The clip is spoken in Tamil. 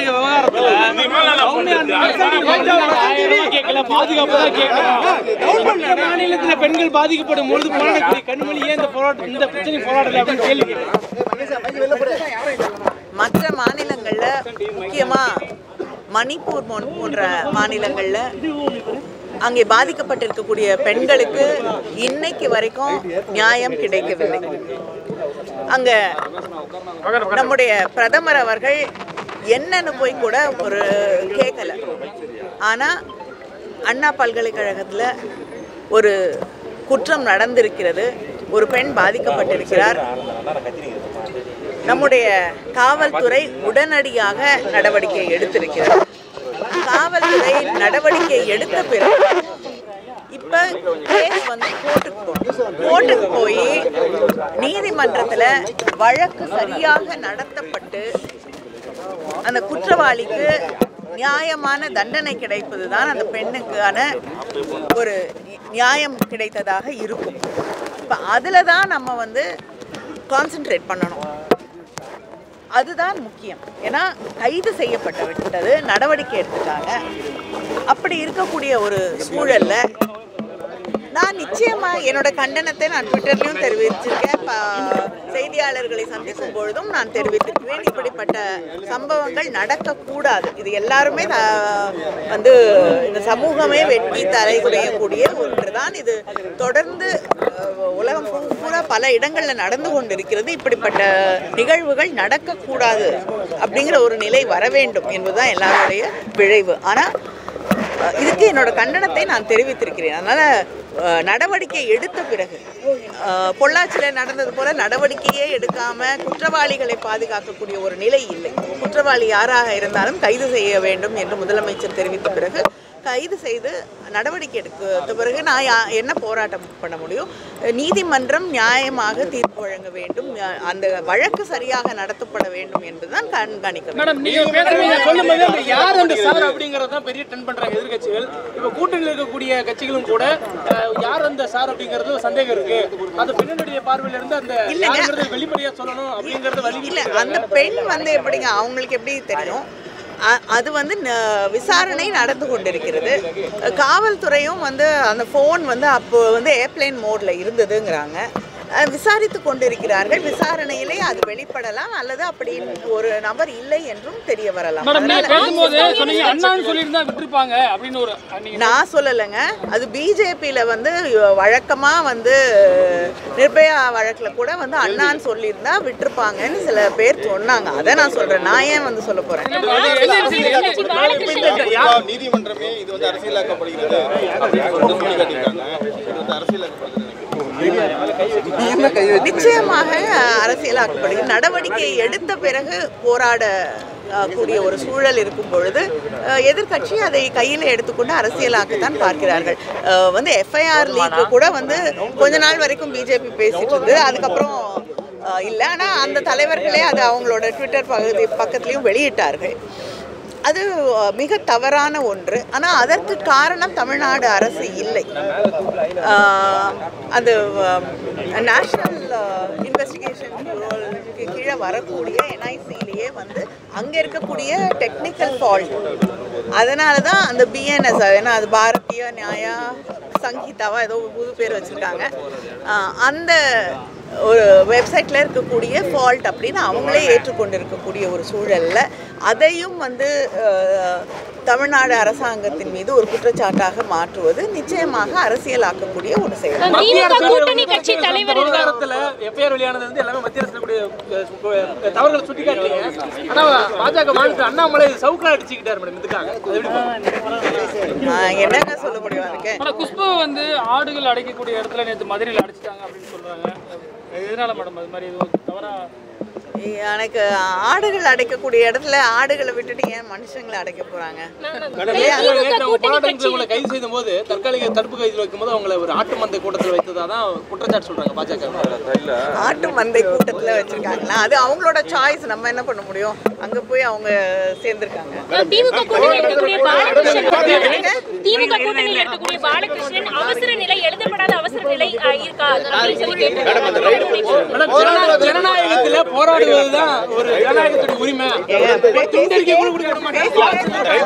மாநில விவகாரத்துல மாநிலத்துல பெண்கள் பாதிக்கப்படும் பொழுது போராடக்கூடிய கண்மணி ஏன் இந்த பிரச்சனை போராடல அப்படின்னு கேள்வி. மற்ற மாநிலங்கள்ல முக்கியமா மணிப்பூர் போன்ற மாநிலங்கள்ல அங்கே பாதிக்கப்பட்டிருக்கக்கூடிய பெண்களுக்கு இன்னைக்கு வரைக்கும் நியாயம் கிடைக்கவில்லை. அங்க நம்முடைய பிரதமர் அவர்கள் என்னன்னு போய் கூட ஒரு கேட்கல. ஆனா அண்ணா பல்கலைக்கழகத்துல ஒரு குற்றம் நடந்திருக்கிறது, ஒரு பெண் பாதிக்கப்பட்டிருக்கிறார். நம்முடைய காவல்துறை உடனடியாக நடவடிக்கை எடுத்திருக்கிறது. காவல்துறை நடவடிக்கை எடுத்த பிறகு இப்ப கேஸ் வந்து கோர்ட்டுக்கு போய் நீதிமன்றத்துல வழக்கு சரியாக நடத்தப்பட்டு அந்த குற்றவாளிக்கு நியாயமான தண்டனை கிடைப்பதுதான் அந்த பெண்ணுக்கான ஒரு நியாயம் கிடைத்ததாக இருக்கும். இப்ப அதுலதான் நம்ம வந்து கான்சென்ட்ரேட் பண்ணணும். அதுதான் முக்கியம். ஏன்னா கைது செய்யப்பட்டது, நடவடிக்கை எடுத்துட்டாங்க. அப்படி இருக்கக்கூடிய ஒரு சூழல்ல நான் நிச்சயமா என்னோட கண்டனத்தை நான் ட்விட்டர்லயும் தெரிவிச்சிருக்கேன், செய்தியாளர்களை சந்திக்கும் பொழுதும் நான் தெரிவித்திருக்கிறேன். இப்படிப்பட்ட சம்பவங்கள் நடக்கக்கூடாது. இது எல்லாருமே வந்து இந்த சமூகமே வெட்டி தலைகுறையக்கூடிய ஒன்றுதான். இது தொடர்ந்து உலகம் பூரா பல இடங்கள்ல நடந்து கொண்டிருக்கிறது. இப்படிப்பட்ட நிகழ்வுகள் நடக்கக்கூடாது அப்படிங்கிற ஒரு நிலை வர வேண்டும் என்பதுதான் எல்லாருடைய விளைவு. ஆனா இதுக்கு என்னோட கண்டனத்தை நான் தெரிவித்திருக்கிறேன். அதனால நடவடிக்கை எடுத்த பிறகு பொள்ளாச்சியில் நடந்தது போல நடவடிக்கையே எடுக்காம குற்றவாளிகளை பாதுகாக்கக்கூடிய ஒரு நிலை இல்லை. குற்றவாளி யாராக இருந்தாலும் கைது செய்ய வேண்டும் என்று முதலமைச்சர் தெரிவித்த பிறகு கைது செய்து நடவடிக்கை எடுத்த பிறகு நான் என்ன போராட்டம் பண்ண முடியும்? நீதிமன்றம் நியாயமாக தீர்ப்பு வழங்க வேண்டும், அந்த வழக்கு சரியாக நடத்தப்பட வேண்டும் என்றுதான் கண்காணிக்க வேண்டும். யார் அந்த சார் அப்படிங்கறத பெரிய ட்ரெண்ட் பண்றாங்க எதிர்கட்சிகள். இப்ப கூட்டணியில் இருக்கக்கூடிய கட்சிகளும் கூட யார் அந்த சார் அப்படிங்கறது சந்தேகம் இருக்கு. அது பெண்ணுடைய பார்வையில இருந்து அந்த வெளிப்படையா சொல்லணும் அப்படிங்கறது இல்ல. அந்த பெண் வந்து எப்படிங்க, அவங்களுக்கு எப்படி தெரியும்? அது வந்து விசாரணை நடந்து கொண்டிருக்கிறது. காவல்துறையும் வந்து அந்த ஃபோன் வந்து அப்போ வந்து ஏர்பிளைன் மோட்ல இருந்ததுங்கிறாங்க. விசாரித்து கொண்டிருக்கிறார்கள். விசாரணையிலே அது வெளிப்படலாம், அல்லது அப்படி ஒரு நபர் இல்லை என்றும் தெரிய வரலாம். நான் சொல்லலைங்க, அது பிஜேபியில வந்து வழக்கமா வந்து நிர்பயா வழக்குல கூட வந்து அண்ணான்னு சொல்லியிருந்தா விட்டுருப்பாங்கன்னு சில பேர் சொன்னாங்க. அதை நான் சொல்றேன். நான் ஏன் வந்து சொல்ல போறேன்? நீதிமன்றமே இது வந்து அரசியலாக்கப்படுகிறது. நிச்சயமாக அரசியலாக்கப்படுகிறது. நடவடிக்கை எடுத்த பிறகு போராட கூடிய ஒரு சூழல் இருக்கும் பொழுது எதிர்கட்சி அதை கையில் எடுத்துக்கொண்டு அரசியலாக்கத்தான் பார்க்கிறார்கள். வந்து எஃப்ஐஆர் லீக் கூட வந்து கொஞ்ச நாள் வரைக்கும் பிஜேபி பேசிட்டு இருந்தது, அதுக்கப்புறம் இல்லை. ஆனால் அந்த தலைவர்களே அது அவங்களோட ட்விட்டர் பக்கத்துலேயும் வெளியிட்டார்கள். அது மிக தவறான ஒன்று. ஆனால் அதற்கு காரணம் தமிழ்நாடு அரசு இல்லை. அந்த நேஷனல் இன்வெஸ்டிகேஷன் பியூரோக்கு கீழே வரக்கூடிய என்ஐசிலேயே வந்து அங்கே இருக்கக்கூடிய டெக்னிக்கல் ஃபால்ட், அதனால தான் அந்த பிஎன்எஸ், ஏன்னா அது பாரதிய நியாயா சங்கீதாவா ஏதோ புது பேர் வச்சுருக்காங்க, அந்த ஒரு வெப்சைட்டில் இருக்கக்கூடிய ஃபால்ட் அப்படின்னு அவங்களே ஏற்றுக்கொண்டு இருக்கக்கூடிய ஒரு சூழலில் அதையும் வந்து தமிழ்நாடு அரசாங்கத்தின் மீது ஒரு குற்றச்சாட்டாக மாற்றுவது நிச்சயமாக அரசியலாக்கக்கூடிய ஒரு செயல். என்னங்க சொல்ல முடியும்? குஷ்பு வந்து ஆடுகள் அடைக்கக்கூடிய இடத்துல நேற்று மதுரையில் அடைச்சிட்டாங்க அப்படின்னு சொல்றாங்க. எதனால மேடம் அது மாதிரி தவறா? எனக்கு ஆடுகள் அடைக்கக்கூடிய இடத்துல ஆடுகளை விட்டுட்டு ஏன் மனுஷங்களை அடைக்க போறாங்க? கைது செய்த போது தற்காலிக தடுப்பு கைதில் வைக்கும் போது அவங்களை ஒரு ஆட்டு மந்தை கூட்டத்தில் வைத்ததான் குற்றச்சாட்டு சொல்றாங்க பாஜக. ஆட்டு மந்தை கூட்டத்தில் வச்சிருக்காங்களா? அது அவங்களோட சாய்ஸ், நம்ம என்ன பண்ண முடியும்? அங்க போய் அவங்க சேர்ந்திருக்காங்க. திமுக கூட்டணியில் இருக்கக்கூடிய பாலகிருஷ்ணன் அவசர நிலை, எழுதப்படாத அவசர நிலை இருக்கா? ஜனநாயகத்துல போராடுவதுதான் ஒரு ஜனநாயகத்துடைய உரிமை. துண்டறிக்கை கூட கொடுக்க மாட்டாங்க.